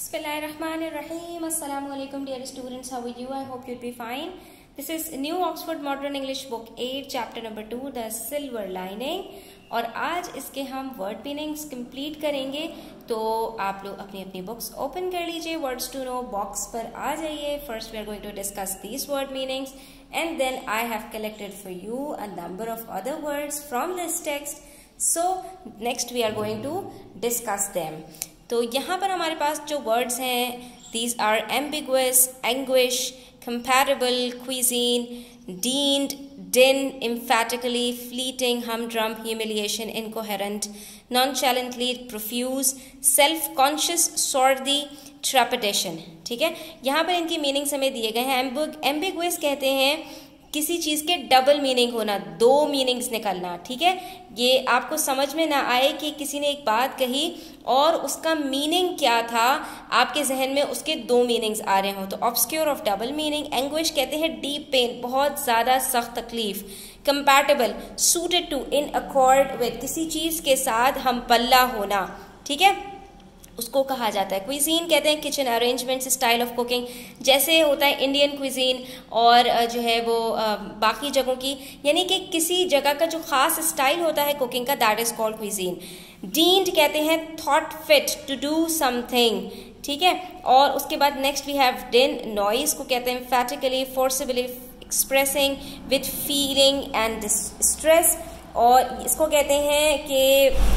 Bismillahirrahmanirrahim. Assalamu alaikum dear students. How are you? I hope you'll be fine. This is New Oxford Modern English Book 8 chapter number 2 The Silver Lining. और आज इसके हम word meanings complete करेंगे, तो आप लोग अपनी अपनी बुक्स ओपन कर लीजिए. वर्ड्स टू नो बॉक्स पर आ जाइए. First we are going to discuss these word meanings and then I have collected for you a number of other words from this text. So next we are going to discuss them. तो यहाँ पर हमारे पास जो words हैं, these are ambiguous, anguish, comparable, cuisine, deemed, din, emphatically, fleeting, humdrum, humiliation, incoherent, nonchalantly, profuse, self-conscious, swarthy, trepidation. ठीक है, यहाँ पर इनकी मीनिंग्स हमें दिए गए हैं. एम्बिगुअस कहते हैं किसी चीज के डबल मीनिंग होना, दो मीनिंग्स निकलना. ठीक है, ये आपको समझ में ना आए कि किसी ने एक बात कही और उसका मीनिंग क्या था, आपके जहन में उसके दो मीनिंग्स आ रहे हो, तो obscure of double meaning. Anguish कहते हैं डीप पेन, बहुत ज्यादा सख्त तकलीफ. Compatible, suited to, in accord with, किसी चीज के साथ हम पल्ला होना. ठीक है, उसको कहा जाता है. क्विजीन कहते हैं kitchen arrangements, style of cooking, जैसे होता है इंडियन क्विजीन और जो है वो बाकी जगहों की, यानी कि किसी जगह का जो खास स्टाइल होता है कुकिंग का, that is called cuisine. Deemed कहते हैं thought fit to do something. ठीक है, और उसके बाद next we have din. Noise को कहते हैं emphatically, forcibly, expressing with feeling and stress, और इसको कहते हैं कि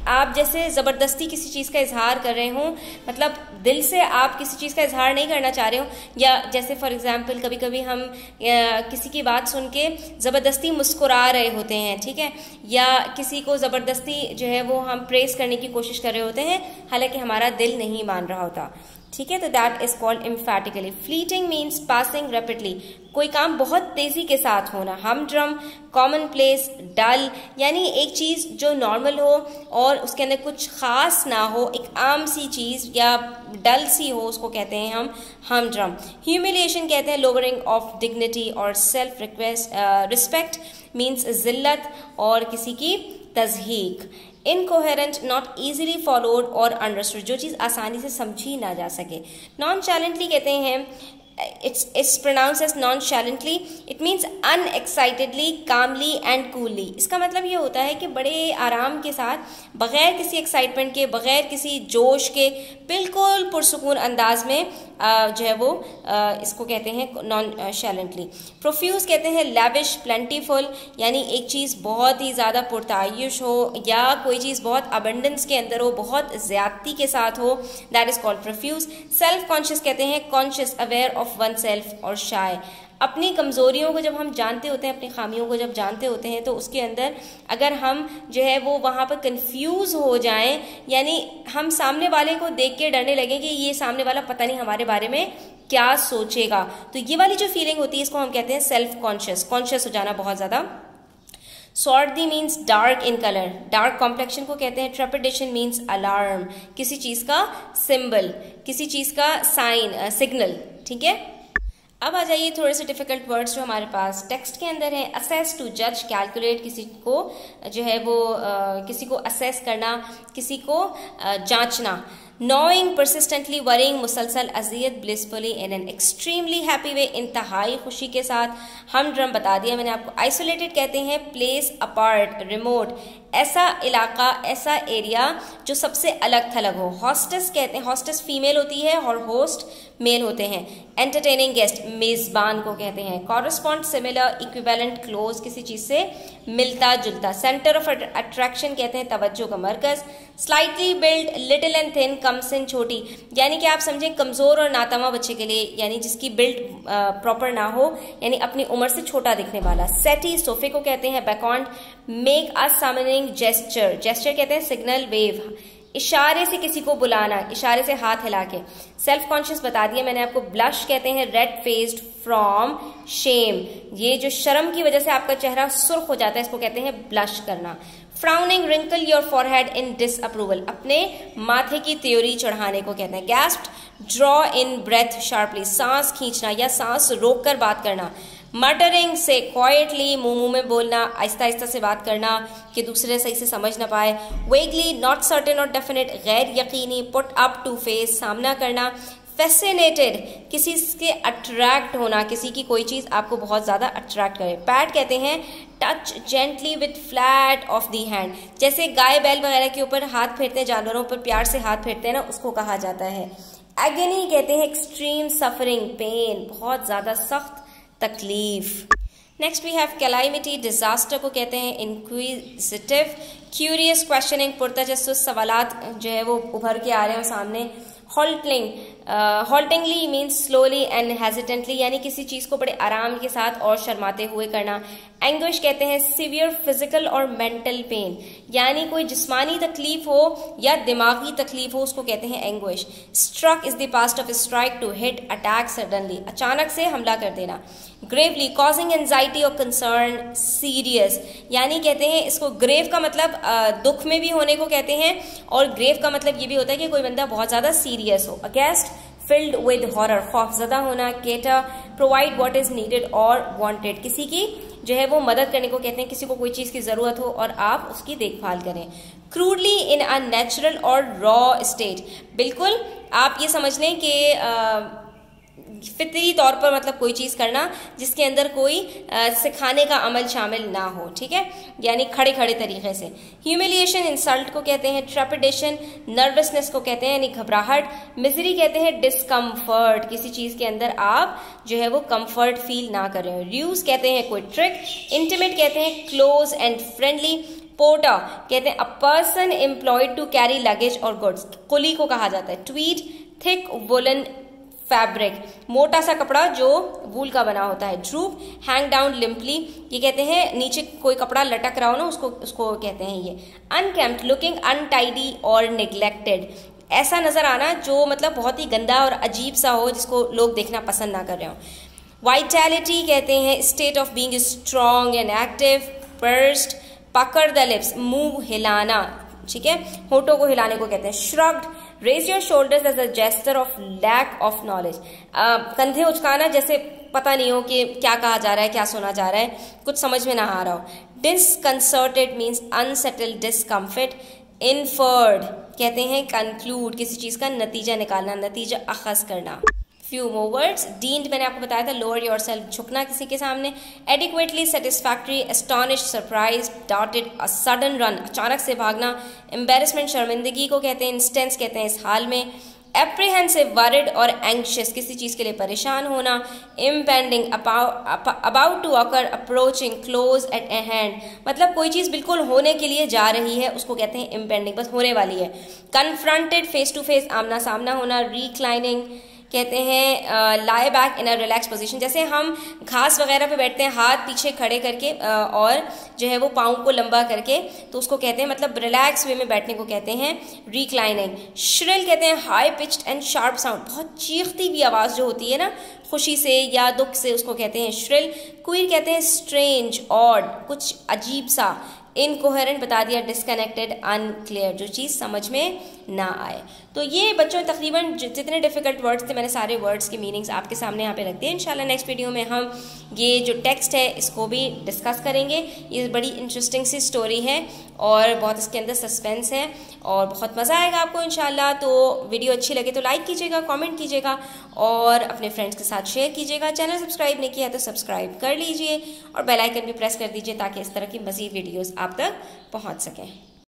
आप जैसे ज़बरदस्ती किसी चीज़ का इजहार कर रहे हो, मतलब दिल से आप किसी चीज़ का इजहार नहीं करना चाह रहे हो, या जैसे फॉर एग्जांपल कभी कभी हम किसी की बात सुन के ज़बरदस्ती मुस्कुरा रहे होते हैं. ठीक है, या किसी को ज़बरदस्ती जो है वो हम प्रेस करने की कोशिश कर रहे होते हैं, हालांकि हमारा दिल नहीं मान रहा होता. ठीक है, तो that is called emphatically. Fleeting means passing rapidly, कोई काम बहुत तेजी के साथ होना. हमड्रम, कॉमन प्लेस, डल, यानी एक चीज जो नॉर्मल हो और उसके अंदर कुछ खास ना हो, एक आम सी चीज या डल सी हो, उसको कहते हैं हम हमड्रम. ह्यूमिलिएशन कहते हैं लोअरिंग ऑफ डिग्निटी और सेल्फ रिस्पेक्ट, मीन्स जिल्लत और किसी की तज़हीक. इनकोहेरेंट, नॉट ईजिली फॉलोड और अंडरस्टूड, जो चीज़ आसानी से समझी ना जा सके. नॉनचैलेंटली कहते हैं, it's pronounced as nonchalantly. It means unexcitedly, calmly and coolly. इसका मतलब ये होता है कि बड़े आराम के साथ, बगैर किसी एक्साइटमेंट के, बगैर किसी जोश के, बिल्कुल पुरसुकून अंदाज में जो है वो इसको कहते हैं नॉनचैलेंटली. प्रोफ्यूज कहते हैं लैविश, प्लेंटीफुल, यानी एक चीज़ बहुत ही ज़्यादा पुरतायुश हो या कोई चीज़ बहुत अबंडेंस के अंदर हो, बहुत ज़्यादती के साथ हो, that is called profuse. Self conscious कहते हैं conscious, aware of one self, और शाय, अपनी कमज़ोरियों को जब हम जानते होते हैं, अपनी खामियों को जब जानते होते हैं, तो उसके अंदर अगर हम जो है वो वहाँ पर कंफ्यूज हो जाएं, यानी हम सामने वाले को देख के डरने लगें कि ये सामने वाला पता नहीं हमारे बारे में क्या सोचेगा, तो ये वाली जो फीलिंग होती है इसको हम कहते हैं सेल्फ कॉन्शियस, कॉन्शियस हो जाना बहुत ज़्यादा. Swarthy means dark in colour, dark complexion को कहते हैं. ट्रेपिडेशन मीन्स अलार्म, किसी चीज़ का सिंबल, किसी चीज़ का साइन, सिग्नल. ठीक है, अब आ जाइए थोड़े से डिफिकल्ट वर्ड्स जो हमारे पास टेक्स्ट के अंदर हैं. असेस, टू जज, कैलकुलेट, किसी को जो है वो किसी को असेस करना, किसी को जांचना. Gnawing, persistently, worrying, मुसलसल, अजियत, blissfully, in an extremely happy way, इंतहाई खुशी के साथ. हमड्रम बता दिया मैंने आपको. आइसोलेटेड कहते हैं प्लेस अपार्ट, रिमोट, ऐसा इलाका, ऐसा एरिया जो सबसे अलग थलग हो. हॉस्टेस कहते हैं, हॉस्टेस फीमेल होती है और होस्ट मेल होते हैं. एंटरटेनिंग गेस्ट, मेजबान को कहते हैं. कॉरस्पॉन्ड, सिमिलर, इक्विवेलेंट, क्लोज, किसी चीज से मिलता जुलता. सेंटर ऑफ अट्रैक्शन कहते हैं तवज्जो का मरकज. Slightly built, little and thin, कम सिन, छोटी, यानी कि आप समझें कमजोर और नातमा बच्चे के लिए, यानी जिसकी बिल्ड प्रॉपर ना हो, यानी अपनी उम्र से छोटा दिखने वाला. सेटी, सोफे को कहते हैं. Beckoned, make a summoning gesture, gesture कहते हैं सिग्नल, वेव, इशारे से किसी को बुलाना, इशारे से हाथ हिला के. सेल्फ कॉन्शियस बता दिया मैंने आपको. ब्लश कहते हैं रेड फेस्ड फ्रॉम शेम, ये जो शर्म की वजह से आपका चेहरा सुर्ख हो जाता है, इसको कहते हैं ब्लश करना. Frowning, wrinkle your forehead in disapproval, अपने माथे की त्योरी चढ़ाने को कहते हैं. Gasped, draw in breath sharply, सांस खींचना या सांस रोककर बात करना. मटरिंग से क्वाइटली, मुंह में बोलना, आहिस्ता आहिस्ता से बात करना कि दूसरे सही से समझ ना पाए। वेगली, नॉट सर्टेन और डेफिनेट, गैर यकीनी। पुट अप टू फेस, सामना करना। फैसिनेटेड, किसी के अट्रैक्ट होना, किसी की कोई चीज़ आपको बहुत ज़्यादा अट्रैक्ट करे। पैट कहते हैं touch gently with flat of the hand, जैसे गाय बैल वगैरह के ऊपर हाथ फेरते हैं, जानवरों पर प्यार से हाथ फेरते हैं ना, उसको कहा जाता है। एगनी कहते हैं एक्सट्रीम सफरिंग, पेन, बहुत ज़्यादा सख्त तकलीफ। Next we have calamity, disaster को कहते हैं इंक्विजिटिव, क्यूरियस, क्वेश्चनिंग, पुरतजस्सुस, सवालात जो है वो उभर के आ रहे हैं सामने। हॉल्टिंगली मीन्स स्लोली एंड हेजिटेंटली, यानी किसी चीज को बड़े आराम के साथ और शर्माते हुए करना। एंग्विश कहते हैं सीवियर फिजिकल और मेंटल पेन, यानी कोई जिस्मानी तकलीफ हो या दिमागी तकलीफ हो, उसको कहते हैं anguish. Struck is the past of strike, to hit, attack suddenly, अचानक से हमला कर देना। ग्रेवली, कॉजिंग एंजाइटी और कंसर्न, सीरियस, यानी कहते हैं इसको ग्रेव का मतलब दुख में भी होने को कहते हैं, और ग्रेव का मतलब ये भी होता है कि कोई बंदा बहुत ज्यादा सीरियस हो। अगेंस्ट, फिल्ड विद हॉरर, खौफजदा होना। Cater, provide what is needed और वांटेड, किसी की जो है वो मदद करने को कहते हैं, किसी को कोई चीज की जरूरत हो और आप उसकी देखभाल करें। क्रूडली, इन अ नेचुरल और रॉ स्टेट, बिल्कुल आप ये समझ लें कि फितरी तौर पर, मतलब कोई चीज करना जिसके अंदर कोई सिखाने का अमल शामिल ना हो, ठीक है, यानी खड़े खड़े तरीके से। ह्यूमिलिएशन, इंसल्ट को कहते हैं। ट्रेपिडेशन, नर्वसनेस को कहते हैं, यानी घबराहट। मिजरी कहते हैं डिस्कम्फर्ट, किसी चीज के अंदर आप जो है वो कंफर्ट फील ना कर रहे हो। र्यूज कहते हैं कोई ट्रिक। इंटीमेट कहते हैं क्लोज एंड फ्रेंडली। पोर्टर कहते हैं a person employed to carry luggage और गुड्स, कुली को कहा जाता है। ट्वीट, थिक वुलन फैब्रिक, मोटा सा कपड़ा जो वूल का बना होता है। ड्रूप, हैंग डाउन लिम्पली, ये कहते हैं नीचे कोई कपड़ा लटक रहा हो ना, उसको कहते हैं ये। अनकेम्प्ड, लुकिंग अनटाइडी और निग्लेक्टेड, ऐसा नजर आना जो मतलब बहुत ही गंदा और अजीब सा हो, जिसको लोग देखना पसंद ना कर रहे हो। वाइटैलिटी कहते हैं state of being strong and active. Burst, पकड़ द लिप्स, मुंह हिलाना, ठीक है, होठों को हिलाने को कहते हैं। Shrugged, raise your shoulders as a gesture of lack of knowledge, कंधे उचकाना जैसे पता नहीं हो कि क्या कहा जा रहा है, क्या सुना जा रहा है, कुछ समझ में ना आ रहा हो। डिसकंसर्टेड मीन्स अनसेटल्ड, डिस्कम्फर्ट। इनफर्ड कहते हैं कंक्लूड, किसी चीज का नतीजा निकालना, नतीजा अखज़ करना। फ्यू मोर वर्ड्स, डीम्ड मैंने आपको बताया था लोअर योरसेल्फ, झुकना किसी के सामने। Adequately satisfactory, astonish, surprise, doubted, a sudden run, अचानक से भागना। एम्बेरसमेंट, शर्मिंदगी को कहते हैं। इंस्टेंस कहते हैं इस हाल में। एप्रीहेंसिव, वरिड और एंग्शियस, किसी चीज के लिए परेशान होना। Impending, about to occur, approaching, close at a hand, मतलब कोई चीज बिल्कुल होने के लिए जा रही है, उसको कहते हैं इम्पेंडिंग, बस होने वाली है। कन्फ्रंटेड, फेस टू फेस, आमना सामना होना। रिक्लाइनिंग कहते हैं lie back in a relax position, जैसे हम घास वगैरह पे बैठते हैं हाथ पीछे खड़े करके और जो है वो पाँव को लंबा करके, तो उसको कहते हैं मतलब रिलैक्स वे में बैठने को कहते हैं रिक्लाइनिंग। श्रिल कहते हैं high pitched and sharp sound, बहुत चीखती हुई आवाज़ जो होती है ना खुशी से या दुख से, उसको कहते हैं श्रिल। क्वीर कहते हैं स्ट्रेंज, ऑड, कुछ अजीब सा। इनकोहेरेंट बता दिया, डिस्कनेक्टेड, अनक्लियर, जो चीज़ समझ में ना आए। तो ये बच्चों तकरीबन जितने डिफिकल्ट वर्ड्स थे मैंने सारे वर्ड्स की मीनिंग्स आपके सामने यहाँ पे रख दिए। इंशाल्लाह नेक्स्ट वीडियो में हम ये जो टेक्स्ट है इसको भी डिस्कस करेंगे। ये बड़ी इंटरेस्टिंग सी स्टोरी है और बहुत इसके अंदर सस्पेंस है और बहुत मज़ा आएगा आपको इंशाल्लाह। तो वीडियो अच्छी लगे तो लाइक कीजिएगा, कमेंट कीजिएगा और अपने फ्रेंड्स के साथ शेयर कीजिएगा। चैनल सब्सक्राइब नहीं किया तो सब्सक्राइब कर लीजिए और बेल आइकन भी प्रेस कर दीजिए ताकि इस तरह की मज़ीद वीडियोज़ आप तक पहुँच सकें।